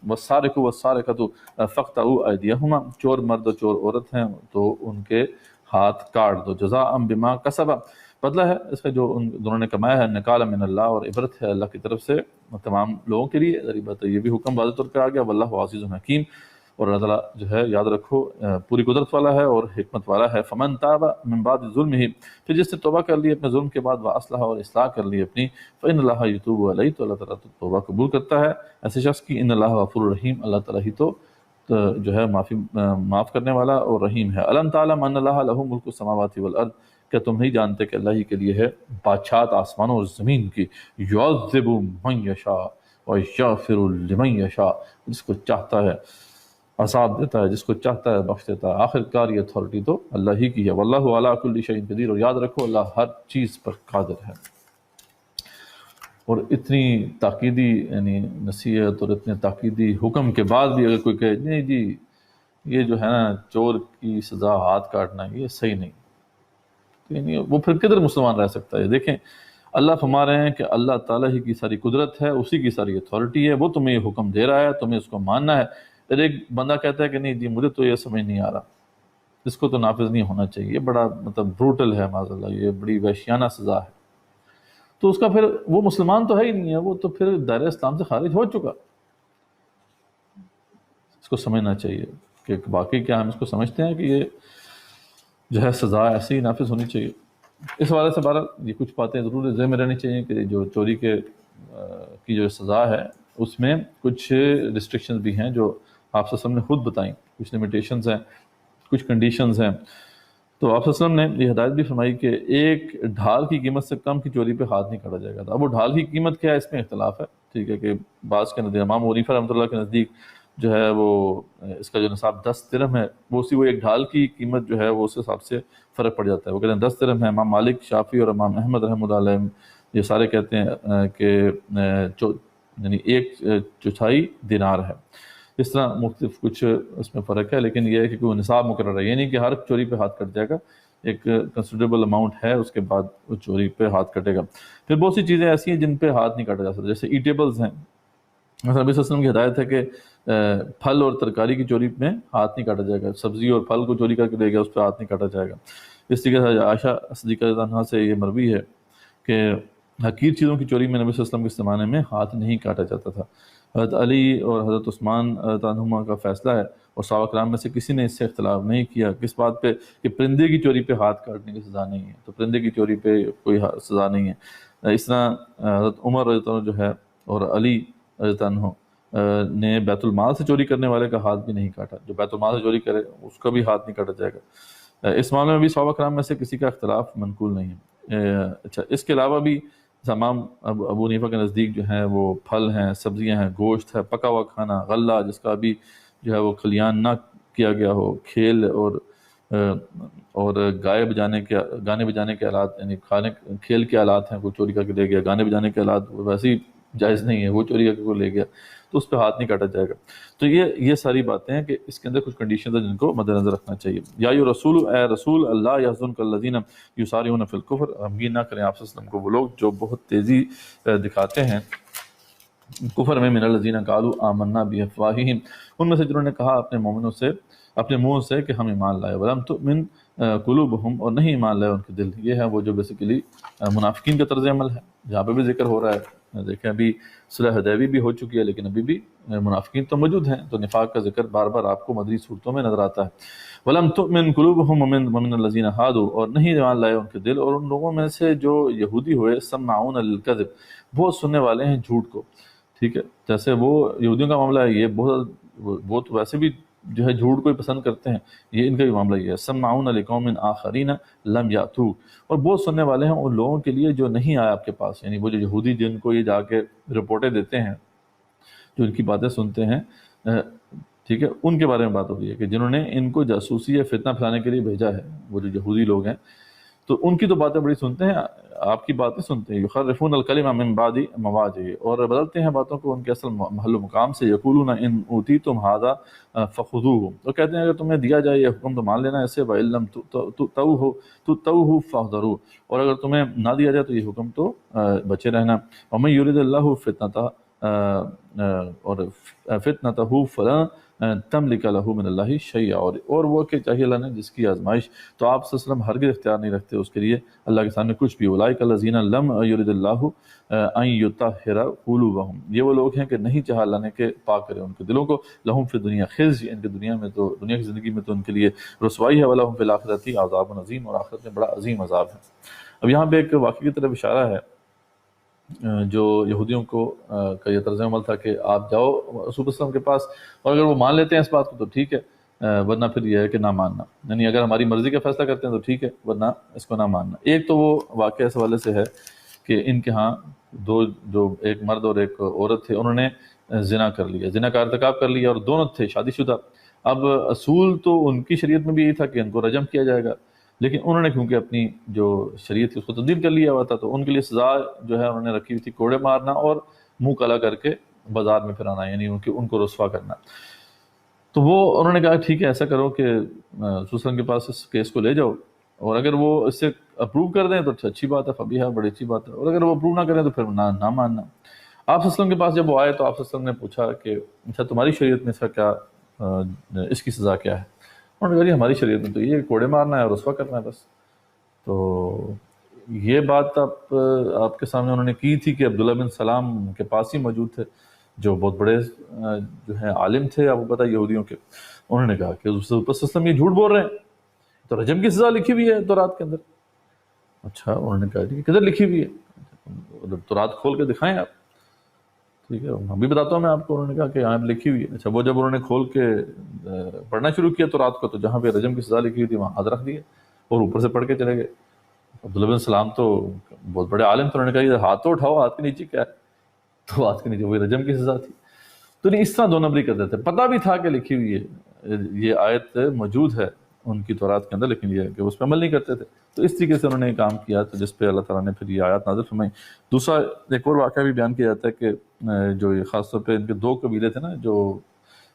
والسارق والسارقۃ فاقطعوا ایدیہما، چور مرد و چور عورت ہیں تو ان کے ہاتھ کاٹ دو، جزاء بما کسبا، بدلہ ہے اس کا جو ان دونوں نے کمایا ہے، نکالا من اللہ، اور عبرت ہے اللہ کی طرف سے تمام لوگوں کے لیے۔ ذریعہ بات ہے یہ بھی حکم واضح طور پہ آ گیا، واللہ عزیز حکیم، اور اللہ تعالیٰ جو ہے یاد رکھو پوری قدرت والا ہے اور حکمت والا ہے۔ فمن تاب من بعد ظلمہ، پھر جس نے توبہ کر لی اپنے ظلم کے بعد، واصلح، اور اصلاح کر لی اپنی، فإن اللہ یتوب علیہ، تو اللہ تعالیٰ تو توبہ قبول کرتا ہے ایسے شخص کی۔ ان اللہ غفور رحیم، اللہ تعالیٰ ہی تو جو ہے معاف کرنے والا اور رحیم ہے۔ الم تعلم ان اللہ لہ ملک السماوات والارض، کیا تم نہیں جانتے کہ اللہ ہی کے لیے ہے بادشاہت آسمانوں اور زمین کی؟ یعذب من یشاء ویغفر لمن یشاء، جس کو چاہتا ہے عذاب دیتا ہے، جس کو چاہتا ہے بخش دیتا ہے۔ آخر کار یہ اتھارٹی تو اللہ ہی کی ہے۔ واللہ علی کل شیء قدیر، اور یاد رکھو اللہ ہر چیز پر قادر ہے۔ اور اتنی تاکیدی یعنی نصیحت اور اتنے تاکیدی حکم کے بعد بھی اگر کوئی کہے نہیں جی یہ جو ہے نا چور کی سزا ہاتھ کاٹنا یہ صحیح نہیں، تو یعنی وہ پھر کدھر مسلمان رہ سکتا ہے؟ دیکھیں اللہ فرما رہے ہیں کہ اللہ تعالیٰ ہی کی ساری قدرت ہے، اسی کی ساری اتھارٹی ہے، وہ تمہیں یہ حکم دے رہا ہے، تمہیں اس کو ماننا ہے۔ پھر ایک بندہ کہتا ہے کہ نہیں جی مجھے تو یہ سمجھ نہیں آ رہا، اس کو تو نافذ نہیں ہونا چاہیے، یہ بڑا مطلب بروٹل ہے، معاذ اللہ یہ بڑی وحشیانہ سزا ہے، تو اس کا پھر وہ مسلمان تو ہے ہی نہیں ہے، وہ تو پھر دائرہ اسلام سے خارج ہو چکا۔ اس کو سمجھنا چاہیے کہ باقی کیا ہم اس کو سمجھتے ہیں کہ یہ جو ہے سزا ایسے ہی نافذ ہونی چاہیے۔ اس حوالے سے بہرحال یہ کچھ باتیں ضرور ذہن میں رہنی چاہیے کہ جو چوری کی جو سزا ہے اس میں کچھ ریسٹرکشنز بھی ہیں جو آپ صلی اللہ علیہ وسلم نے خود بتائیں، کچھ لمیٹیشنز ہیں، کچھ کنڈیشنز ہیں۔ تو آپ صلی اللہ علیہ وسلم نے یہ ہدایت بھی فرمائی کہ ایک ڈھال کی قیمت سے کم کی چوری پہ ہاتھ نہیں کاٹا جائے گا۔ اب وہ ڈھال کی قیمت کیا ہے اس میں اختلاف ہے، ٹھیک ہے، کہ بعض کے نزدیک امام حنیفہ رحمۃ اللہ کے نزدیک جو ہے وہ اس کا جو نصاب 10 درہم ہے، وہ اسی وہ ایک ڈھال کی قیمت جو ہے وہ اس حساب سے فرق پڑ جاتا ہے، وہ کہتے ہیں 10 درہم ہے۔ امام مالک، شافعی اور امام احمد رحمۃ اللہ علیہ یہ سارے کہتے ہیں کہ یعنی 1/4 دینار ہے۔ اس طرح مختلف کچھ اس میں فرق ہے، لیکن یہ ہے کہ کوئی نصاب مقرر ہے، یہ نہیں کہ ہر چوری پہ ہاتھ کٹ جائے گا، ایک کنسیڈریبل اماؤنٹ ہے اس کے بعد وہ چوری پہ ہاتھ کٹے گا۔ پھر بہت سی چیزیں ایسی ہیں جن پہ ہاتھ نہیں کاٹا جا سکتا، جیسے ایٹیبلز ہیں، مثلا نبی صلی اللہ علیہ وسلم کی ہدایت ہے کہ پھل اور ترکاری کی چوری میں ہاتھ نہیں کاٹا جائے گا، سبزی اور پھل کو چوری کر کے لے گیا اس پہ ہاتھ نہیں کاٹا جائے گا۔ اس طریقے سے عائشہ صدیقہ رضی اللہ عنہا سے یہ مروی ہے کہ حقیر چیزوں کی چوری میں نبی صلی اللہ علیہ وسلم کے زمانے میں ہاتھ نہیں کاٹا جاتا تھا۔ حضرت علی اور حضرت عثمان رضی اللہ عنہما کا فیصلہ ہے، اور صحابہ کرام میں سے کسی نے اس سے اختلاف نہیں کیا، کس بات پہ؟ کہ پرندے کی چوری پہ ہاتھ کاٹنے کی سزا نہیں ہے، تو پرندے کی چوری پہ کوئی سزا نہیں ہے۔ اس طرح حضرت عمر رضی اللہ عنہ جو ہے اور علی رضی اللہ عنہ نے بیت المال سے چوری کرنے والے کا ہاتھ بھی نہیں کاٹا، جو بیت المال سے چوری کرے اس کا بھی ہاتھ نہیں کاٹا جائے گا۔ اس معاملے میں بھی صحابہ کرام میں سے کسی کا اختلاف منقول نہیں ہے۔ اچھا، اس کے علاوہ بھی امام ابو حنیفہ کے نزدیک جو ہیں وہ پھل ہیں، سبزیاں ہیں، گوشت ہے، پکا ہوا کھانا، غلہ جس کا بھی جو ہے وہ کھلیان نہ کیا گیا ہو، کھیل اور گانے بجانے کے آلات، یعنی کھیل کے آلات ہیں، کوئی چوری کر کے لے گیا، گانے بجانے کے آلات ویسے ہی جائز نہیں ہے، وہ چوری کر کے کوئی لے گیا تو اس پہ ہاتھ نہیں کاٹا جائے گا۔ تو یہ ساری باتیں ہیں کہ اس کے اندر کچھ کنڈیشنز ہیں جن کو مد نظر رکھنا چاہیے۔ یا ایھا رسول، اے رسول، اللہ یحزنک الذین یسارعون فی الکفر، غمگین نہ کریں آپ صلی اللہ علیہ وسلم کو وہ لوگ جو بہت تیزی دکھاتے ہیں کفر میں، من الذین قالوا آمنا بافواہہم، ان میں سے جنہوں نے کہا اپنے مومنوں سے، اپنے منہ سے کہ ہم ایمان لائے، ولم تؤمن قلوبہم، اور نہیں ایمان لائے ان کے دل۔ یہ ہے وہ جو بیسیکلی منافقین کا طرز عمل ہے، جہاں پہ بھی ذکر ہو رہا ہے۔ دیکھیں ابھی صلح حدیبیہ بھی ہو چکی ہے لیکن ابھی بھی منافقین تو موجود ہیں، تو نفاق کا ذکر بار بار آپ کو مدنی صورتوں میں نظر آتا ہے۔ وَلَمْ تُؤْمِنْ قُلُوبُهُمْ وَمِنَ الَّذِينَ هَادُوا، اور نہیں ایمان لائے ان کے دل، اور ان لوگوں میں سے جو یہودی ہوئے، سماعون للکذب، بہت سننے والے ہیں جھوٹ کو، ٹھیک ہے، جیسے وہ یہودیوں کا معاملہ ہے، یہ بہت ویسے بھی جو ہے جھوٹ کو ہی پسند کرتے ہیں، یہ ان کا بھی معاملہ یہ ہے۔ سماعون لقوم آخرین لم یاتوک، اور بہت سننے والے ہیں ان لوگوں کے لیے جو نہیں آئے آپ کے پاس، یعنی وہ جو یہودی جن کو یہ جا کے رپورٹیں دیتے ہیں، جو ان کی باتیں سنتے ہیں، ٹھیک ہے، ان کے بارے میں بات ہو رہی ہے کہ جنہوں نے ان کو جاسوسی یا فتنہ پھیلانے کے لیے بھیجا ہے، وہ جو یہودی لوگ ہیں، تو ان کی تو باتیں بڑی سنتے ہیں، آپ کی باتیں سنتے ہیں۔ یخرفون الکلمہ من بعد مواضعہ، اور بدلتے ہیں باتوں کو ان کے اصل محل و مقام سے۔ یقولون ان اوتیتم ھذا فخذوہ، تو کہتے ہیں اگر تمہیں دیا جائے یہ حکم تو مان لینا اسے، وَإِن لَّمْ تُؤْتَوْهُ فاحذروا، اور اگر تمہیں نہ دیا جائے تو یہ حکم تو بچے رہنا۔ وَمَن يُرِدِ اللَّهُ فِتْنَتَهُ اور فتنتہ فلاں تملک لہ من اللہ شیئا، اور وہ کہ چاہیے اللہ نے جس کی آزمائش، تو آپ صلی اللہ علیہ وسلم ہرگز اختیار نہیں رکھتے اس کے لیے اللہ کے سامنے کچھ بھی۔ اولئک الذین لم یرد اللہ ان یطہر قلوبہم، یہ وہ لوگ ہیں کہ نہیں چاہا اللہ نے کہ پاک کرے ان کے دلوں کو، لہم فی الدنیا خزی، ان کے دنیا میں تو دنیا کی زندگی میں تو ان کے لیے رسوائی ہے، ولہم فی الآخرۃ عذاب عظیم، اور آخرت میں بڑا عظیم عذاب ہے۔ اب یہاں پہ ایک واقعے کی طرف اشارہ ہے، جو یہودیوں کو کا یہ طرز عمل تھا کہ آپ جاؤ رسول اللہ وسلم کے پاس، اور اگر وہ مان لیتے ہیں اس بات کو تو ٹھیک ہے، ورنہ پھر یہ ہے کہ نہ ماننا، یعنی اگر ہماری مرضی کا فیصلہ کرتے ہیں تو ٹھیک ہے، ورنہ اس کو نہ ماننا۔ ایک تو وہ واقعہ اس حوالے سے ہے کہ ان کے ہاں دو، جو ایک مرد اور ایک عورت تھے، انہوں نے زنا کر لیا، زنا کا ارتکاب کر لیا، اور دونوں تھے شادی شدہ۔ اب اصول تو ان کی شریعت میں بھی یہی تھا کہ ان کو رجم کیا جائے گا، لیکن انہوں نے کیونکہ اپنی جو شریعت تھی اس کو تبدیل کر لیا ہوا تھا، تو ان کے لیے سزا جو ہے انہوں نے رکھی ہوئی تھی کوڑے مارنا اور منہ کالا کر کے بازار میں پھرانا، یعنی ان کو رسوا کرنا۔ تو وہ انہوں نے کہا ٹھیک ہے ایسا کرو کہ رسول اللہ علیہ وسلم کے پاس اس کیس کو لے جاؤ، اور اگر وہ اس سے اپروو کر دیں تو اچھی بات ہے، فبیہا، بڑی اچھی بات ہے، اور اگر وہ اپروو نہ کریں تو پھر نہ ماننا۔ آپ صلی اللہ علیہ وسلم کے پاس جب وہ آئے تو آپ صلی اللہ علیہ وسلم نے پوچھا کہ اچھا تمہاری شریعت میں اس کا کیا، اس کی سزا کیا ہے؟ انہوں نے کہا جی ہماری شریعت میں تو یہ کوڑے مارنا ہے اور رسوا کرنا ہے بس۔ تو یہ بات آپ کے سامنے انہوں نے کی تھی کہ عبداللہ بن سلام کے پاس ہی موجود تھے، جو بہت بڑے جو ہیں عالم تھے، آپ کو پتہ ہے یہودیوں کے۔ انہوں نے کہا کہ رسول اللہ صلی اللہ علیہ وسلم یہ جھوٹ بول رہے ہیں، تو رجم کی سزا لکھی ہوئی ہے تورات کے اندر۔ اچھا، انہوں نے کہا جی کدھر لکھی ہوئی ہے؟ تورات کھول کے دکھائیں آپ۔ ٹھیک ہے، ابھی بتاتا ہوں میں آپ کو۔ انہوں نے کہا کہ یہاں پہ لکھی ہوئی ہے۔ اچھا، وہ جب انہوں نے کھول کے پڑھنا شروع کیا تورات کو، تو جہاں پہ رجم کی سزا لکھی ہوئی تھی وہاں ہاتھ رکھ دیا اور اوپر سے پڑھ کے چلے گئے۔ عبداللہ بن سلام تو بہت بڑے عالم تھے، انہوں نے کہا یہ ہاتھ تو اٹھاؤ، ہاتھ کے نیچے کیا ہے؟ تو ہاتھ کے نیچے وہی رجم کی سزا تھی۔ تو نہیں، اس طرح دو نمبری کرتے تھے، پتہ بھی تھا کہ لکھی ہوئی ہے، یہ آیت موجود ہے ان کی تورات کے اندر، لیکن یہ کہ اس پہ عمل نہیں کرتے تھے۔ تو اس طریقے سے انہوں نے کام کیا، تو جس پہ اللہ تعالیٰ نے پھر یہ آیات نازل فرمائی۔ دوسرا ایک اور واقعہ بھی بیان کیا جاتا ہے کہ جو یہ خاص طور پہ ان کے دو قبیلے تھے نا جو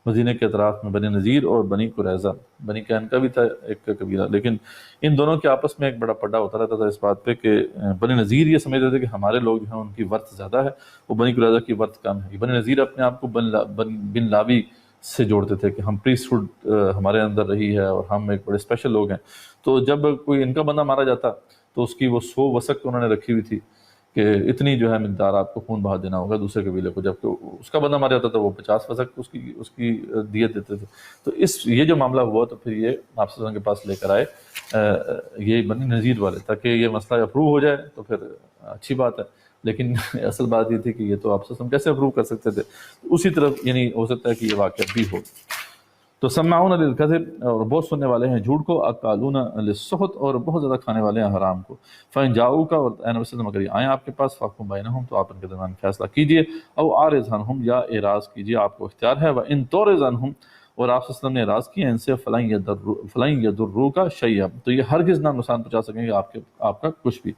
مدینہ کے اطراف میں، بنی نذیر اور بنی قریظہ، بنی کین کا بھی تھا ایک قبیلہ، لیکن ان دونوں کے آپس میں ایک بڑا پڈا ہوتا رہتا تھا اس بات پہ کہ بنی نذیر یہ سمجھتے تھے کہ ہمارے لوگ جو ہیں ان کی ورث زیادہ ہے، وہ بنی قریظہ کی ورث کم ہے۔ بنی نذیر اپنے آپ کو بن لاوی سے جوڑتے تھے کہ ہم پریسٹ ہوڈ ہمارے اندر رہی ہے اور ہم ایک بڑے اسپیشل لوگ ہیں۔ تو جب کوئی ان کا بندہ مارا جاتا تو اس کی وہ 100 وسق انہوں نے رکھی ہوئی تھی کہ اتنی جو ہے مقدار آپ کو خون بہا دینا ہوگا دوسرے قبیلے کو، جبکہ اس کا بندہ مارا جاتا تھا وہ 50 وسق اس کی دیت دیتے تھے۔ تو یہ جو معاملہ ہوا تو پھر یہ آپ صلی اللہ علیہ وسلم کے پاس لے کر آئے یہ بنی نذیر والے، تاکہ یہ مسئلہ اپروو ہو جائے تو پھر اچھی بات ہے۔ لیکن اصل بات یہ تھی کہ یہ تو آپ صلی اللہ علیہ وسلم کیسے اپروو کر سکتے تھے؟ اسی طرف یعنی ہو سکتا ہے کہ یہ واقعہ بھی ہو۔ تو سماعون للکذب، اور بہت سننے والے ہیں جھوٹ کو، اکالون للسحت، اور بہت زیادہ کھانے والے ہیں حرام کو۔ فإن جاؤک، اور اے نبی صلی اللہ علیہ وسلم اگر یہ آئیں آپ کے پاس، فاحکم بینہم، تو آپ ان کے درمیان فیصلہ کیجئے، او اعرض عنہم، یا اعراض کیجئے، آپ کو اختیار ہے، وإن تعرض عنہم، اور آپ صلی اللہ علیہ وسلم نے اعراض کیا ان سے، فلن یضروک شیئا، تو یہ ہرگز نہ نقصان پہنچا سکیں گے آپ کا کچھ بھی۔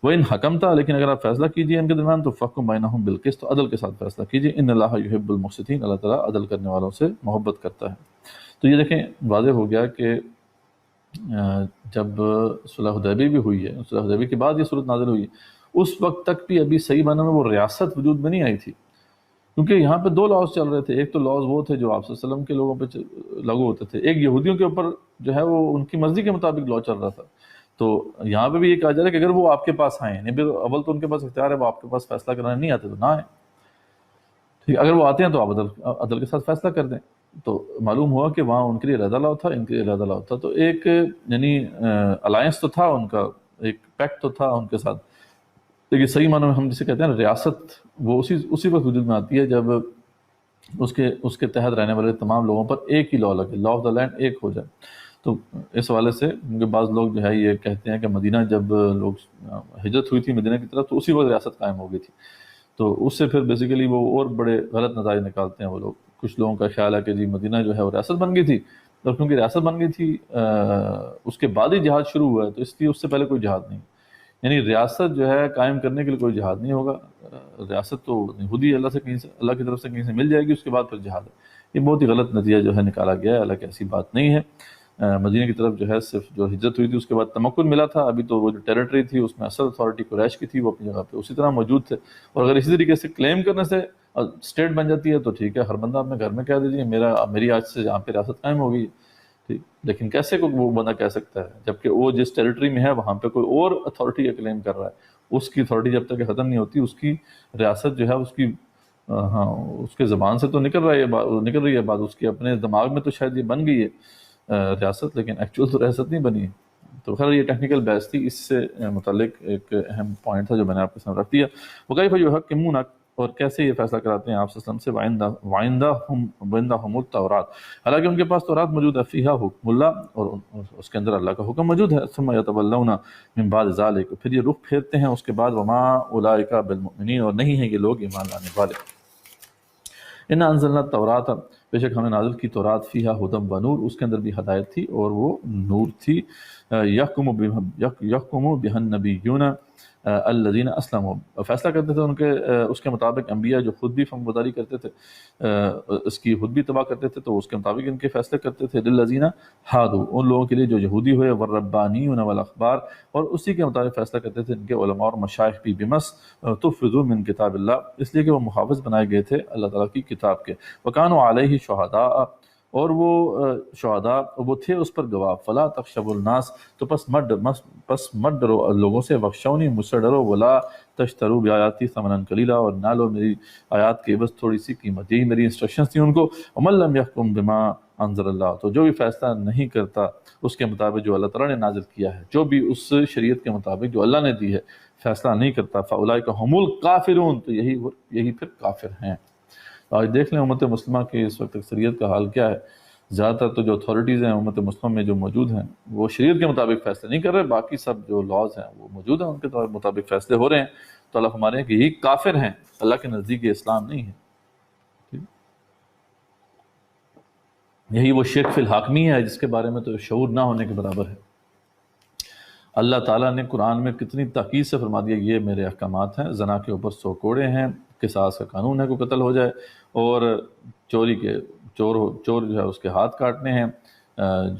وَإِنْ حَكَمْتَ، لیکن اگر آپ فیصلہ کیجئے ان کے درمیان، تو فَحْكُم بَيْنَهُم بِالْقِسْطِ، تو عدل کے ساتھ فیصلہ کیجئے، إِنَّ اللَّهَ يُحِبُّ الْمُقْسِطِينَ، اللہ تعالیٰ عدل کرنے والوں سے محبت کرتا ہے۔ تو یہ دیکھیں واضح ہو گیا کہ جب صلح حدیبیہ بھی ہوئی ہے، صلح حدیبیہ کے بعد یہ صورت نازل ہوئی ہے، اس وقت تک بھی ابھی صحیح معنی میں وہ ریاست وجود میں نہیں آئی تھی، کیونکہ یہاں پہ دو لاز چل رہے تھے۔ ایک تو لاز وہ تھے جو آپ صلی اللہ علیہ وسلم کے لوگوں پہ لاگو ہوتے تھے، ایک یہودیوں کے اوپر جو ہے وہ ان کی مرضی کے مطابق لا چل رہا تھا۔ تو یہاں پہ بھی یہ کہا جا رہا ہے کہ اگر وہ آپ کے پاس آئیں، یعنی اول تو ان کے پاس اختیار ہے، وہ آپ کے پاس فیصلہ کرانے نہیں آتے تو نہ آئیں، ٹھیک، اگر وہ آتے ہیں تو آپ عدل کے ساتھ فیصلہ کر دیں۔ تو معلوم ہوا کہ وہاں ان کے لیے علیحدہ لاؤ تھا، ان کے لیے علیحدہ لاؤ تھا، تو ایک یعنی الائنس تو تھا ان کا، ایک پیکٹ تو تھا ان کے ساتھ، لیکن صحیح معنی میں ہم جسے کہتے ہیں ریاست، وہ اسی وقت وجود میں آتی ہے جب اس کے تحت رہنے والے تمام لوگوں پر ایک ہی لا لگے، لا آف دا لینڈ ایک ہو جائے۔ تو اس حوالے سے کیونکہ بعض لوگ جو ہے یہ کہتے ہیں کہ مدینہ جب لوگ ہجرت ہوئی تھی مدینہ کی طرف تو اسی وقت ریاست قائم ہو گئی تھی، تو اس سے پھر بیسیکلی وہ اور بڑے غلط نتائج نکالتے ہیں وہ لوگ۔ کچھ لوگوں کا خیال ہے کہ جی مدینہ جو ہے وہ ریاست بن گئی تھی، اور کیونکہ ریاست بن گئی تھی اس کے بعد ہی جہاد شروع ہوا ہے، تو اس لیے اس سے پہلے کوئی جہاد نہیں، یعنی ریاست جو ہے قائم کرنے کے لیے کوئی جہاد نہیں ہوگا، ریاست تو خود ہی اللہ کی طرف سے کہیں سے مل جائے گی، اس کے بعد پھر جہاد ہے۔ یہ بہت ہی غلط نتیجہ جو ہے نکالا گیا ہے، حالانکہ ایسی بات نہیں ہے۔ مدینہ کی طرف جو ہے صرف جو ہجرت ہوئی تھی اس کے بعد تمکن ملا تھا، ابھی تو وہ جو ٹیریٹری تھی اس میں اصل اتھارٹی قریش کی تھی، وہ اپنی جگہ پہ اسی طرح موجود تھے، اور اگر اسی طریقے سے کلیم کرنے سے اسٹیٹ بن جاتی ہے تو ٹھیک ہے، ہر بندہ اپنے گھر میں کہہ دیجیے میری آج سے یہاں پہ ریاست قائم ہوگی، ٹھیک، لیکن کیسے کو وہ بندہ کہہ سکتا ہے جبکہ وہ جس ٹیریٹری میں ہے وہاں پہ کوئی اور اتھارٹی کا کلیم کر رہا ہے، اس کی اتھارٹی جب تک ختم نہیں ہوتی اس کی ریاست جو ہے اس کی ہاں اس کے زبان سے تو نکل رہی ہے بات، اس کے اپنے دماغ میں تو شاید یہ بن گئی ہے ریاست، لیکن ایکچوئل تو ریاست نہیں بنی ہے۔ تو خیر یہ ٹیکنیکل بحث تھی، اس سے متعلق ایک اہم پوائنٹ تھا جو میں نے آپ کے سامنے رکھ دیا۔ وکیف یحکمونک، اور کیسے یہ فیصلہ کراتے ہیں آپ صلی اللہ علیہ وسلم سے، وعندہم التورات، حالانکہ ان کے پاس تورات موجود ہے، فیہا حکم اللہ، اور اس کے اندر اللہ کا حکم موجود ہے، ثم یتولون من بعد ذلک، پھر یہ رخ پھیرتے ہیں اس کے بعد، وما اولئک بالمؤمنین، اور نہیں ہیں یہ لوگ ایمان لانے والے۔ انا انزلنا التوراۃ، بے شک ہم نے نازل کی تورات، فیہا ہدی و نور، اس کے اندر بھی ہدایت تھی اور وہ نور تھی، یحکم بہا النبیون الذین اسلموا، فیصلہ کرتے تھے اس کے مطابق انبیاء جو خود بھی فرمانبرداری کرتے تھے، اس کی خود بھی اتباع کرتے تھے، تو اس کے مطابق ان کے فیصلے کرتے تھے، للذین ہادوا، ان لوگوں کے لیے جو یہودی ہوئے، والربانیون والاحبار، اور اسی کے مطابق فیصلہ کرتے تھے ان کے علماء اور مشائخ بھی، بمس تحفظوا من کتاب اللہ، اس لیے کہ وہ محافظ بنائے گئے تھے اللہ تعالیٰ کی کتاب کے، وکانوا علیہ شہداء، اور وہ شہداء وہ تھے اس پر گواہ، فلا تخشوا الناس، تو پس مت ڈرو لوگوں سے، وخشونی، مجھ سے ڈرو، ولا تشتروا بآیاتی ثمنا قلیلا، اور نہ لو میری آیات کی بس تھوڑی سی قیمت، یہی میری انسٹرکشنز تھیں ان کو، ومن لم یحکم بما انزل اللہ، تو جو بھی فیصلہ نہیں کرتا اس کے مطابق جو اللہ تعالیٰ نے نازل کیا ہے، جو بھی اس شریعت کے مطابق جو اللہ نے دی ہے فیصلہ نہیں کرتا، فاولئک هم الکافرون، تو یہی پھر کافر ہیں۔ آج دیکھ لیں امت مسلمہ کی اس وقت اکثریت کا حال کیا ہے، زیادہ تر تو جو اتھارٹیز ہیں امت مسلمہ میں جو موجود ہیں وہ شریعت کے مطابق فیصلے نہیں کر رہے، باقی سب جو لاز ہیں وہ موجود ہیں ان کے مطابق فیصلے ہو رہے ہیں، تو اللہ ہمارے ہیں کہ یہی کافر ہیں، اللہ کے نزدیک یہ اسلام نہیں ہے، یہی وہ شرک فی الحاکمیہ ہے جس کے بارے میں تو شعور نہ ہونے کے برابر ہے۔ اللہ تعالیٰ نے قرآن میں کتنی تاکید سے فرما دیا، یہ میرے احکامات ہیں، زنا کے اوپر 100 کوڑے ہیں، قصاص کا قانون ہے کو قتل ہو جائے، اور چور جو ہے اس کے ہاتھ کاٹنے ہیں،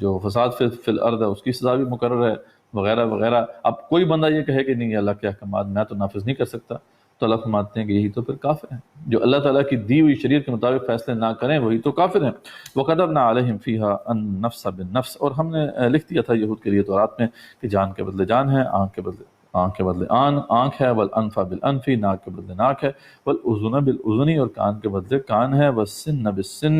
جو فساد فی الارض ہے اس کی سزا بھی مقرر ہے، وغیرہ وغیرہ۔ اب کوئی بندہ یہ کہے کہ نہیں اللہ کے احکامات میں تو نافذ نہیں کر سکتا، تو اللہ فرماتے ہیں کہ یہی تو پھر کافر ہیں، جو اللہ تعالیٰ کی دی ہوئی شریعت کے مطابق فیصلے نہ کریں وہی تو کافر ہیں۔ وَقَدَرْنَا عَلَيْهِمْ فِيهَا النَّفْسَ بِالنَّفْسِ، اور ہم نے لکھ دیا تھا یہود کے لیے تورات میں کہ جان کے بدلے جان ہے، آنکھ کے بدلے آنکھ ہے، والانف بالانف، ناک کے بدلے ناک ہے، والاذن بالاذن، اور کان کے بدلے کان ہے، والسن بالسن،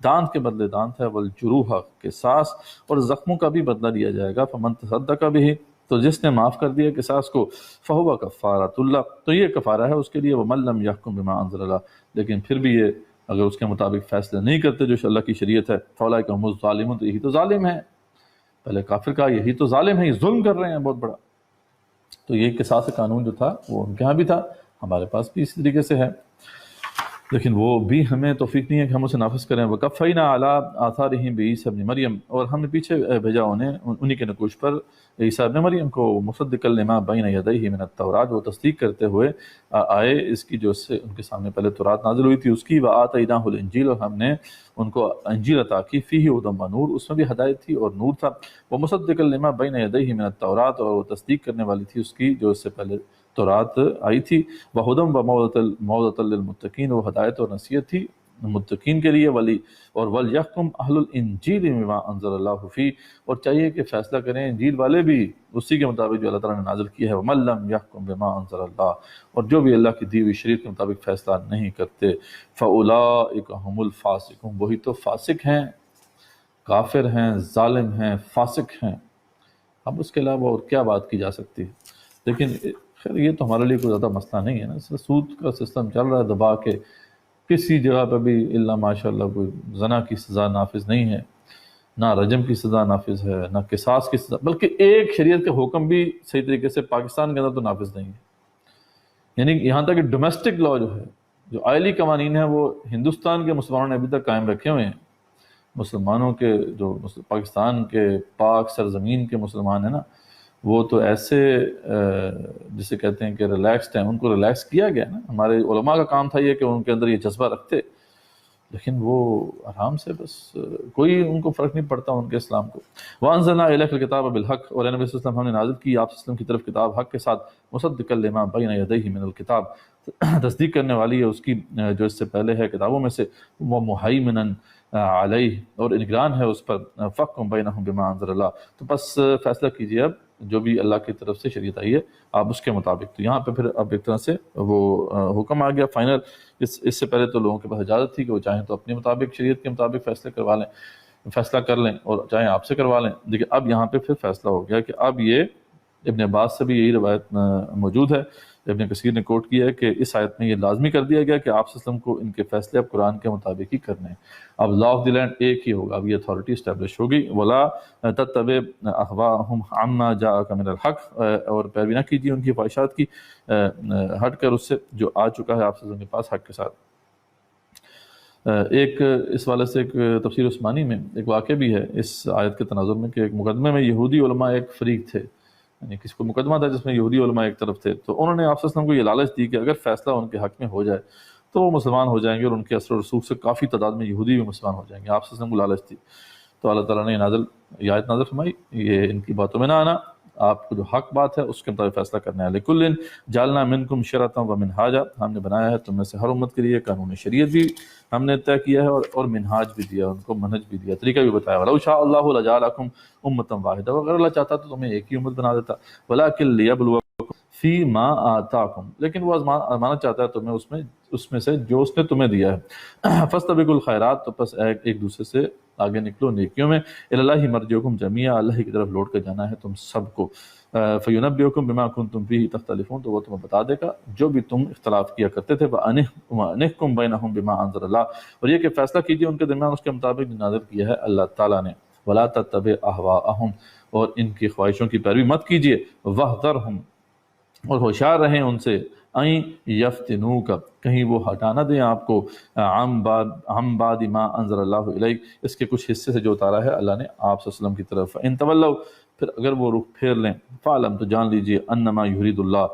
دانت کے بدلے دانت ہے، والجروح قصاص، اور زخموں کا بھی بدلہ دیا جائے گا، فمن تصدق به، تو جس نے معاف کر دیا قصاص کو، فہو کفارۃ اللہ، تو یہ کفارہ ہے اس کے لیے، ومن لم یحکم بما انزل اللہ، لیکن پھر بھی یہ اگر اس کے مطابق فیصلے نہیں کرتے جو اللہ کی شریعت ہے، فاولئک هم الظالمون، تو یہی تو ظالم ہے، پہلے کافر کہا یہی تو ظالم ہے، یہ ظلم کر رہے ہیں بہت بڑا۔ تو یہ قصاص قانون جو تھا وہ ان کے ہاں بھی تھا، ہمارے پاس بھی اسی طریقے سے ہے، لیکن وہ بھی ہمیں توفیق نہیں ہے کہ ہم اسے نافذ کریں۔ وَقَفَّيْنَا عَلَىٰ آثَارِهِمْ بِعِیسَىٰ ابْنِ مریم، اور ہم نے پیچھے بھیجا انہی کے نقوش پر عیسیٰ ابن مریم کو، مصدقا لما بین یدیہ من التوراۃ، وہ تصدیق کرتے ہوئے آئے اس کی جو اس سے ان کے سامنے پہلے تورات نازل ہوئی تھی اس کی، وآتیناہ الانجیل، اور ہم نے ان کو انجیل عطا کی، فیہ ھدی و نور، اس میں بھی ہدایت تھی اور نور تھا، ومصدقا لما بین یدیہ من التوراۃ، اور وہ تصدیق کرنے والی تھی اس کی جو اس سے پہلے تورات آئی تھی، وہدی و موعظۃ للمتقین، وہ ہدایت اور نصیحت تھی متقین کے لیے، اور ولیحکم اہل الانجیل بما انزل اللہ فیہ، اور چاہیے کہ فیصلہ کریں انجیل والے بھی اسی کے مطابق جو اللہ تعالیٰ نے نازل کیا ہے، ومن لم یحکم بما انزل اللہ، اور جو بھی اللہ کی دی ہوئی شریعت کے مطابق فیصلہ نہیں کرتے، فاولئک هم الفاسقون، وہی تو فاسق ہیں، کافر ہیں، ظالم ہیں، فاسق ہیں۔ اب اس کے علاوہ اور کیا بات کی جا سکتی ہے؟ لیکن خیر یہ تو ہمارے لیے کوئی زیادہ مسئلہ نہیں ہے نا، اس میں سود کا سسٹم چل رہا ہے دبا کے، کسی جگہ پہ بھی الا ماشاء اللہ کوئی زنا کی سزا نافذ نہیں ہے، نہ رجم کی سزا نافذ ہے، نہ قصاص کی سزا، بلکہ ایک شریعت کے حکم بھی صحیح طریقے سے پاکستان کے اندر تو نافذ نہیں ہے، یعنی یہاں تک کہ ڈومیسٹک لا جو ہے، جو آئلی قوانین ہیں وہ ہندوستان کے مسلمانوں نے ابھی تک قائم رکھے ہوئے ہیں، مسلمانوں کے جو پاکستان کے پاک سرزمین کے مسلمان ہیں نا، وہ تو ایسے جسے کہتے ہیں کہ ریلیکسڈ ہیں، ان کو ریلیکس کیا گیا نا، ہمارے علماء کا کام تھا یہ کہ ان کے اندر یہ جذبہ رکھتے لیکن وہ آرام سے بس کوئی ان کو فرق نہیں پڑتا ان کے اسلام کو۔ وَأَنزَلْنَا إِلَيْكَ الْكِتَابَ بِالْحَقِّ، اور اے نبی صلی اللہ علیہ وسلم ہم نے نازل کی آپ صلی اللہ علیہ وسلم کی طرف کتاب حق کے ساتھ، مصدقا لما بین یدیہ من الکتاب، تصدیق کرنے والی ہے اس کی جو اس سے پہلے ہے کتابوں میں سے، ومہیمنا علیہ، اور نگران ہے اس پر، فَحْكُم بَيْنَهُم بِمَا أَنزَلَ اللَّهُ، تو بس فیصلہ کیجیے اب جو بھی اللہ کی طرف سے شریعت آئی ہے آپ اس کے مطابق۔ تو یہاں پہ پھر اب ایک طرح سے وہ حکم آ گیا فائنل۔ اس سے پہلے تو لوگوں کے پاس اجازت تھی کہ وہ چاہیں تو اپنے مطابق شریعت کے مطابق فیصلے کروا لیں، فیصلہ کر لیں، اور چاہیں آپ سے کروا لیں، لیکن اب یہاں پہ پھر فیصلہ ہو گیا کہ اب یہ ابن عباس سے بھی یہی روایت موجود ہے، ابن کثیر نے کوٹ کیا ہے کہ اس آیت میں یہ لازمی کر دیا گیا کہ آپ صلی اللہ علیہ وسلم کو ان کے فیصلے اب قرآن کے مطابق ہی کرنے ہیں۔ اب لا آف دی لینڈ ایک ہی ہوگا، اب یہ اتھارٹی اسٹیبلش ہوگی۔ ولا تتبع اہواءہم عما جاءک من الحق، اور پیروی نہ کیجیے ان کی خواہشات کی ہٹ کر اس سے جو آ چکا ہے آپ صلی اللہ علیہ وسلم کے پاس حق کے ساتھ۔ ایک اس والے سے ایک تفسیر عثمانی میں ایک واقعہ بھی ہے اس آیت کے تناظر میں کہ ایک مقدمے میں یہودی علماء ایک فریق تھے، یعنی کسی کو مقدمہ تھا جس میں یہودی علماء ایک طرف تھے، تو انہوں نے آپ صلی اللہ علیہ وسلم کو یہ لالچ دی کہ اگر فیصلہ ان کے حق میں ہو جائے تو وہ مسلمان ہو جائیں گے، اور ان کے اثر و رسوخ سے کافی تعداد میں یہودی بھی مسلمان ہو جائیں گے۔ آپ صلی اللہ علیہ وسلم کو لالچ تھی، تو اللہ تعالیٰ نے یہ آیت نازل فرمائی، یہ ان کی باتوں میں نہ آنا، آپ کو جو حق بات ہے اس کے مطابق فیصلہ کرنا ہے۔ لِكُلٍّ جَعَلْنَا مِنْكُمْ شِرَةً وَمِنْهَاجًا، ہم نے بنایا ہے تم میں سے ہر امت کے لیے قانون شریعت بھی ہم نے طے کیا ہے، اور منہاج بھی دیا، ان کو منہج بھی دیا، طریقہ بھی بتایا۔ وَلَوْ شَاءَ اللَّهُ لَجَعَلَكُمْ أُمَّةً وَاحِدَةً، اگر اللہ چاہتا تو تمہیں ایک ہی امت بنا دیتا، وَلَٰكِن لِيَبْلُوَكُمْ فِي مَا آتَاكُمْ، لیکن وہ آزمانا چاہتا ہے تمہیں اس میں سے جو اس نے تمہیں دیا ہے۔ فَاسْتَبِقُوا الْخَيْرَاتِ، تو پس ایک دوسرے سے آگے نکلو نیکیوں میں۔ إِلَى اللَّهِ مَرْجِعُكُمْ جَمِيعًا، اللہ کی طرف لوٹ کر جانا ہے تم سب کو۔ فَيُنَبِّئُكُم بِمَا كُنتُمْ فِيهِ تَخْتَلِفُونَ، تو وہ تمہیں بتا دے گا جو بھی تم اختلاف کیا کرتے تھے۔ وَأَنِحْكُم بَيْنَهُم بِمَا أَنزَلَ اللَّهُ، اور یہ کہ فیصلہ کیجیے ان کے درمیان اس کے مطابق جو نازل کیا ہے اللہ تعالیٰ نے۔ وَلَا تَتَّبِعْ أَهْوَاءَهُمْ، اور ان کی خواہشوں کی پیروی مت کیجیے۔ وَاحْذَرْهُمْ، اور ہوشیار رہیں ان سے، این یفتنوک، کہیں وہ ہٹانا دیں آپ کو، عن بعد ما انزل اللہ الیک، اس کے کچھ حصے سے جو اتارا ہے اللہ نے آپ صلی اللہ علیہ وسلم کی طرف۔ ان تولوا، پھر اگر وہ رخ پھیر لیں، فعلم، تو جان لیجیے، انما یرید اللہ،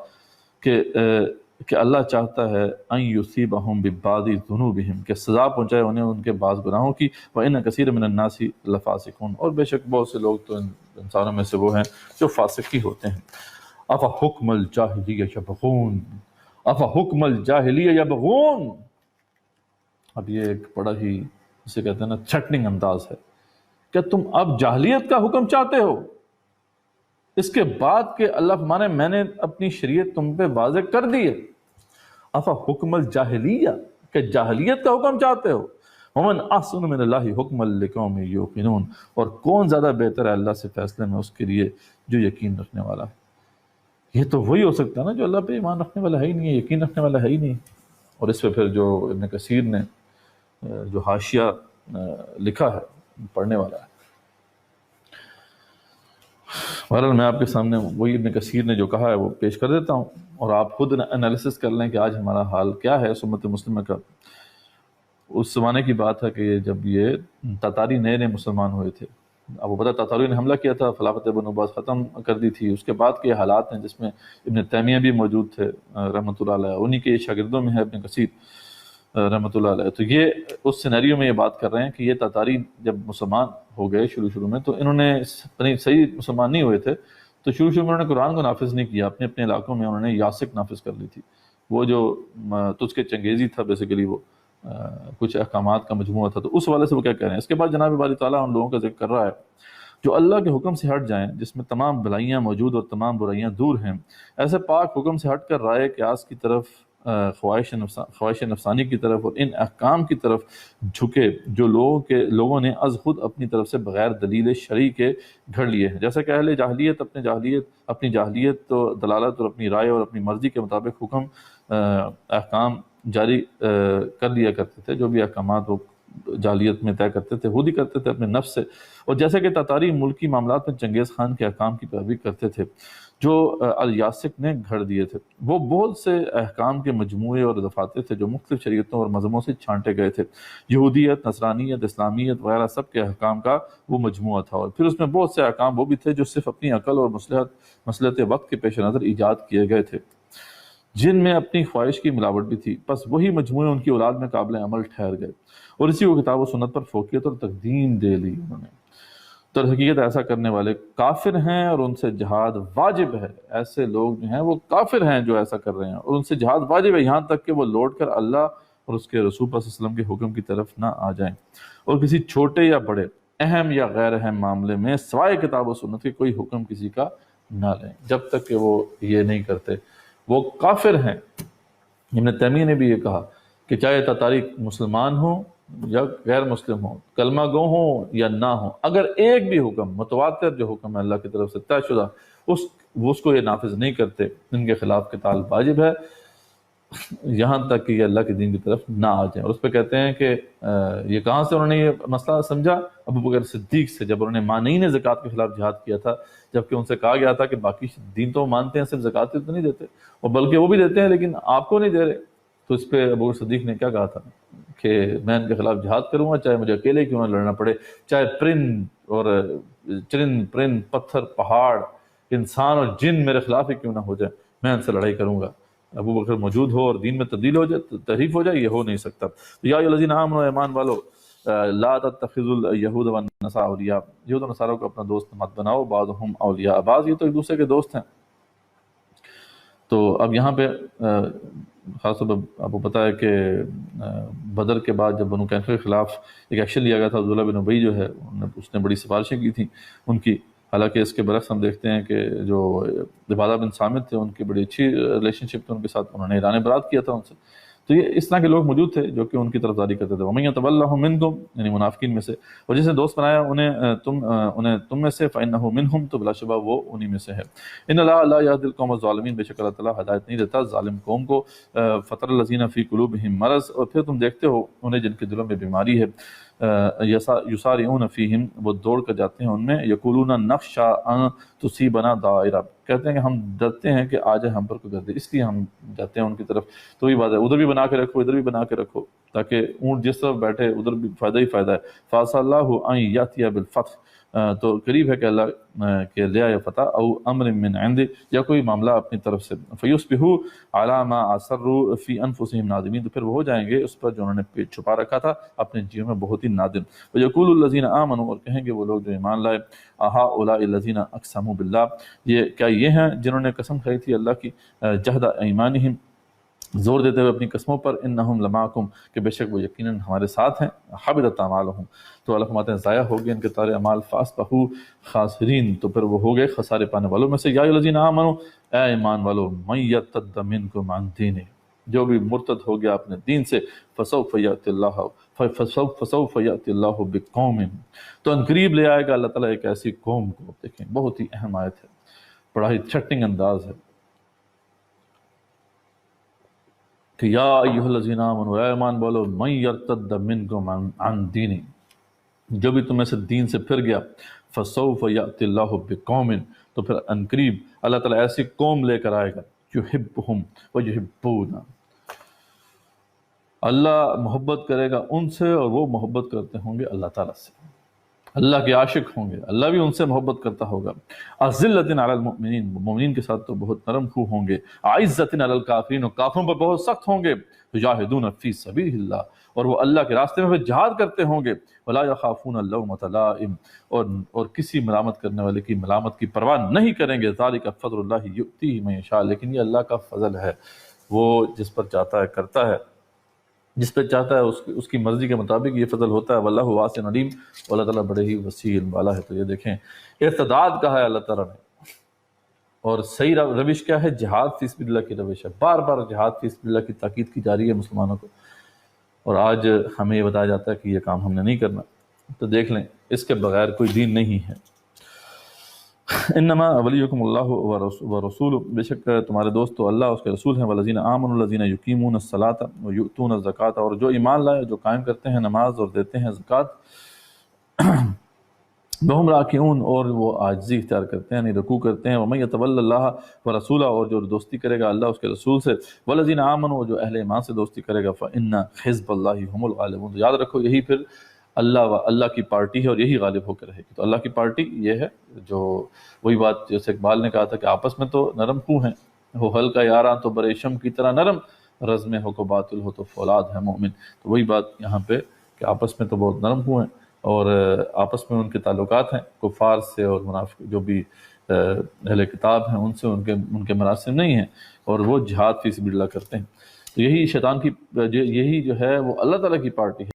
کہ اللہ چاہتا ہے، ان یصیبہم ببعض ذنوبہم، کہ سزا پہنچائے انہیں ان کے بعض گناہوں کی، وان کثیر من الناس لفاسقون، اور بے شک بہت سے لوگ تو انسانوں میں سے وہ ہیں جو فاسق ہی ہوتے ہیں۔ افحکم الجاہلیہ یبغون، افحکم الجاہلیہ یبغون، اب یہ ایک بڑا ہی اسے کہتے ہیں نا تھریٹننگ انداز ہے، کہ تم اب جاہلیت کا حکم چاہتے ہو، اس کے بعد کہ اللہ فرمانے میں نے اپنی شریعت تم پہ واضح کر دی ہے۔ افحکم الجاہلیہ، کہ جاہلیت کا حکم چاہتے ہو۔ ومن احسن من اللہ حکما لقوم یوقنون، اور کون زیادہ بہتر ہے اللہ سے فیصلے میں اس کے لیے جو یقین رکھنے والا ہے۔ یہ تو وہی ہو سکتا ہے نا جو اللہ پہ ایمان رکھنے والا ہے ہی نہیں ہے، یقین رکھنے والا ہے ہی نہیں۔ اور اس پہ پھر جو ابن کثیر نے جو حاشیہ لکھا ہے پڑھنے والا ہے۔ بہرحال میں آپ کے سامنے وہی ابن کثیر نے جو کہا ہے وہ پیش کر دیتا ہوں، اور آپ خود انالیسس کر لیں کہ آج ہمارا حال کیا ہے اس امت مسلمہ کا۔ اس زمانے کی بات ہے کہ جب یہ تاتاری نئے نئے مسلمان ہوئے تھے، اب وہ پتہ تاتاریوں نے حملہ کیا تھا، خلافت بنو عباس ختم کر دی تھی، اس کے بعد کے حالات ہیں جس میں ابن تیمیہ بھی موجود تھے رحمۃ اللہ علیہ، انہی کے شاگردوں میں ہے ابن کثیر رحمۃ اللہ علیہ۔ تو یہ اس سینیریو میں یہ بات کر رہے ہیں کہ یہ تاتاری جب مسلمان ہو گئے شروع میں، تو انہوں نے صحیح مسلمان نہیں ہوئے تھے، تو شروع میں انہوں نے قرآن کو نافذ نہیں کیا، اپنے اپنے علاقوں میں انہوں نے یاسک نافذ کر لی تھی، وہ جو تجھ کے چنگیزی تھا بیسیکلی، وہ کچھ احکامات کا مجموعہ تھا۔ تو اس حوالے سے وہ کیا کہہ رہے ہیں، اس کے بعد جناب باری تعالیٰ ان لوگوں کا ذکر کر رہا ہے جو اللہ کے حکم سے ہٹ جائیں، جس میں تمام بھلائیاں موجود اور تمام برائیاں دور ہیں، ایسے پاک حکم سے ہٹ کر رائے قیاس کی طرف، خواہش نفسانی کی طرف اور ان احکام کی طرف جھکے جو لوگوں نے از خود اپنی طرف سے بغیر دلیل شرعی کے گھڑ لیے ہیں، جیسا کہ اہل جاہلیت اپنی جاہلیت تو دلالت اور اپنی رائے اور اپنی مرضی کے مطابق حکم احکام جاری کر لیا کرتے تھے، جو بھی احکامات وہ جاہلیت میں طے کرتے تھے خود ہی کرتے تھے اپنے نفس سے، اور جیسے کہ تاتاری ملکی معاملات میں چنگیز خان کے احکام کی پیروی کرتے تھے جو الیاسک نے گھڑ دیے تھے۔ وہ بہت سے احکام کے مجموعے اور دفاتر تھے جو مختلف شریعتوں اور مذہبوں سے چھانٹے گئے تھے، یہودیت، نصرانیت، اسلامیت وغیرہ سب کے احکام کا وہ مجموعہ تھا، اور پھر اس میں بہت سے احکام وہ بھی تھے جو صرف اپنی عقل اور مصلحت وقت کے پیش نظر ایجاد کیے گئے تھے۔ جن میں اپنی خواہش کی ملاوٹ بھی تھی، پس وہی مجموعے ان کی اولاد میں قابل عمل ٹھہر گئے اور اسی کو کتاب و سنت پر فوقیت اور تقدیم دے لی انہوں نے۔ تو حقیقت ایسا کرنے والے کافر ہیں اور ان سے جہاد واجب ہے۔ ایسے لوگ جو ہیں وہ کافر ہیں جو ایسا کر رہے ہیں، اور ان سے جہاد واجب ہے یہاں تک کہ وہ لوٹ کر اللہ اور اس کے رسول صلی اللہ علیہ وسلم کے حکم کی طرف نہ آ جائیں، اور کسی چھوٹے یا بڑے، اہم یا غیر اہم معاملے میں سوائے کتاب و سنت کے کوئی حکم کسی کا نہ لیں۔ جب تک کہ وہ یہ نہیں کرتے وہ کافر ہیں۔ ابن تیمیہ نے بھی یہ کہا کہ چاہے تاریخ مسلمان ہوں یا غیر مسلم ہوں، کلمہ گو ہوں یا نہ ہوں، اگر ایک بھی حکم متواتر جو حکم ہے اللہ کی طرف سے طے شدہ اس کو یہ نافذ نہیں کرتے، ان کے خلاف قتال واجب ہے یہاں تک کہ یہ اللہ کے دین کی طرف نہ آ جائیں۔ اور اس پہ کہتے ہیں کہ یہ کہاں سے انہوں نے یہ مسئلہ سمجھا؟ ابو بکر صدیق سے، جب انہوں نے مانعین زکوٰۃ کے خلاف جہاد کیا تھا، جبکہ ان سے کہا گیا تھا کہ باقی دین تو مانتے ہیں، صرف زکوٰۃ تو نہیں دیتے، اور بلکہ وہ بھی دیتے ہیں لیکن آپ کو نہیں دے رہے۔ تو اس پہ ابو بکر صدیق نے کیا کہا تھا کہ میں ان کے خلاف جہاد کروں گا، چاہے مجھے اکیلے کیوں نہ لڑنا پڑے، چاہے چرند پتھر پہاڑ انسان اور جن میرے خلاف ہی کیوں نہ ہو جائے، میں ان سے لڑائی کروں گا۔ ابو بکر موجود ہو اور دین میں تبدیل ہو جائے، تحریف ہو جائے، یہ ہو نہیں سکتا۔ تو یا ایھا الذین آمنوا، ایمان والو، لا تتخذوا الیہود والنصارى اولیاء، یہود و نصارہ کو اپنا دوست مت بناؤ، بعضهم اولیاء، بعض یہ تو ایک دوسرے کے دوست ہیں۔ تو اب یہاں پہ خاص طور پر آپ کو پتہ ہے کہ بدر کے بعد جب بنو قینقاع کے خلاف ایک ایکشن لیا گیا تھا، عبداللہ بن ابی جو ہے اس نے بڑی سفارشیں کی تھیں ان کی، حالانکہ اس کے برعکس ہم دیکھتے ہیں کہ جو عبادہ بن صامت تھے ان کی بڑی اچھی ریلیشن شپ تھی ان کے ساتھ، انہوں نے اعلان برات کیا تھا ان سے۔ تو یہ اس طرح کے لوگ موجود تھے جو کہ ان کی طرفداری کرتے تھے۔ وَمَن يَتَوَلَّهُم مِّنكُم، یعنی منافقین میں سے، اور جس نے دوست بنایا انہیں تم میں سے، فَإِنَّهُ مِنْهُمْ، تو بلا شبہ وہ انہی میں سے ہے۔ إِنَّ اللَّهَ لَا يَهْدِي الْقَوْمَ الظَّالِمِينَ، بے شک اللہ تعالیٰ ہدایت نہیں دیتا ظالم قوم کو۔ فَتَرَى الَّذِينَ فِي قُلُوبِهِم مَرَضٌ، اور پھر تم دیکھتے ہو انہیں جن کے دلوں میں بیماری ہے، یسارعون فیہم، وہ دوڑ کر جاتے ہیں ان میں، یقولون نخشی ان تصیبنا دائرہ، کہتے ہیں کہ ہم ڈرتے ہیں کہ آ جائے ہم پر کوئی گردی، اس لیے ہم جاتے ہیں ان کی طرف۔ تو یہ بات ہے، ادھر بھی بنا کے رکھو ادھر بھی بنا کے رکھو، تاکہ اونٹ جس طرف بیٹھے ادھر بھی فائدہ ہی فائدہ ہے۔ فَعَسَى اللَّهُ أَن يَأْتِيَ بِالْفَتْحِ، تو قریب ہے کہ اللہ کے لے آئے فتح، او امر من عند، یا کوئی معاملہ اپنی طرف سے، فَيُصْبِحُوا عَلَى مَا أَسَرُّوا فِي أَنفُسِهِمْ نَادِمِينَ، تو پھر وہ ہو جائیں گے اس پر جو انہوں نے پیٹ چھپا رکھا تھا اپنے جیوں میں بہت ہی نادم۔ وَيَقُولُ الَّذِينَ آمَنُوا، اور کہیں گے وہ لوگ جو ایمان لائے، أَهَؤُلَاءِ الَّذِينَ أَقْسَمُوا بِاللَّهِ، یہ کیا یہ ہیں جنہوں نے قسم کھائی تھی اللہ کی، جہد ایمانہم، زور دیتے ہوئے اپنی قسموں پر، انہم لمعکم، کہ بے شک وہ یقیناً ہمارے ساتھ ہیں، حبطت اعمالہم، تو اللہ فرماتے ہیں ضائع ہو گئے ان کے سارے اعمال، فاصبحوا خاسرین، تو پھر وہ ہو گئے خسارے پانے والوں میں سے۔ یا ایھا الذین آمنوا، اے ایمان والو، من یرتد منکم عن دینہ، جو بھی مرتد ہو گیا اپنے دین سے، فسوف یأتی اللہ بقوم، تو عنقریب لے آئے گا اللہ تعالیٰ ایک ایسی قوم کو۔ دیکھیں بہت ہی اہم آیت ہے، بڑا ہی تھریٹنگ انداز ہے کہ یا ایھا الذین آمنوا، اے ایمان والو، من یرتد منکم عن دینہ، جو بھی تم میں سے دین سے پھر گیا، فسوف یأتی اللہ بقوم، تو پھر عنقریب اللہ تعالیٰ ایسی قوم لے کر آئے گا، یحبہم ویحبونہ، اللہ محبت کرے گا ان سے اور وہ محبت کرتے ہوں گے اللہ تعالیٰ سے، اللہ کے عاشق ہوں گے، اللہ بھی ان سے محبت کرتا ہوگا۔ اذلۃ علی المؤمنین، مومنین کے ساتھ تو بہت نرم خو ہوں گے، اعزۃ علی الکافرین، اور کافروں پر بہت سخت ہوں گے، یجاہدون فی سبیل اللہ، اور وہ اللہ کے راستے میں جہاد کرتے ہوں گے، ولا یخافون لومۃ لائم، اور کسی ملامت کرنے والے کی ملامت کی پرواہ نہیں کریں گے، ذالک فضل اللہ یؤتیہ من یشاء، لیکن یہ اللہ کا فضل ہے، وہ جس پر چاہتا ہے کرتا ہے، جس پہ چاہتا ہے اس کی مرضی کے مطابق یہ فضل ہوتا ہے، واللہ واسع علیم، اور اللہ تعالیٰ بڑے ہی وسیع علم والا ہے۔ تو یہ دیکھیں ارتداد کہا ہے اللہ تعالیٰ نے، اور صحیح روش کیا ہے؟ جہاد فی سبیل اللہ کی روش ہے، بار بار جہاد فی سبیل اللہ کی تاکید کی جا رہی ہے مسلمانوں کو، اور آج ہمیں یہ بتایا جاتا ہے کہ یہ کام ہم نے نہیں کرنا۔ تو دیکھ لیں اس کے بغیر کوئی دین نہیں ہے۔ انما ولیکم اللہ ورسولہ، بے شک تمہارے دوست تو اللہ اس کے رسول ہیں، والذین آمنوا الذین یقیمون الصلاۃ ویؤتون الزکاۃ، اور جو ایمان لائے جو قائم کرتے ہیں نماز اور دیتے ہیں زکوٰۃ، وہم راکعون، اور وہ عاجزی اختیار کرتے ہیں یعنی رکوع کرتے ہیں، ومن یتول اللہ ورسولہ، اور جو دوستی کرے گا اللہ اس کے رسول سے، والذین آمنوا، جو اہل ایمان سے دوستی کرے گا، فإن حزب اللہ هم الغالبون، تو یاد رکھو یہی پھر اللہ کی پارٹی ہے اور یہی غالب ہو کے رہے گی۔ تو اللہ کی پارٹی یہ ہے، جو وہی بات جیسے اقبال نے کہا تھا کہ آپس میں تو نرم خو ہیں ہو ہلکا یاراں تو بریشم کی طرح نرم، رزم ہو کو باطل ہو تو فولاد ہے مومن۔ تو وہی بات یہاں پہ کہ آپس میں تو بہت نرم ہوئے ہیں، اور آپس میں ان کے تعلقات ہیں کفار سے، اور منافق جو بھی اہل کتاب ہیں ان سے ان کے مراسم نہیں ہیں، اور وہ جہاد فی سبیل اللہ کرتے ہیں۔ تو یہی شیطان کی یہی جو ہے وہ اللہ تعالیٰ کی پارٹی ہے۔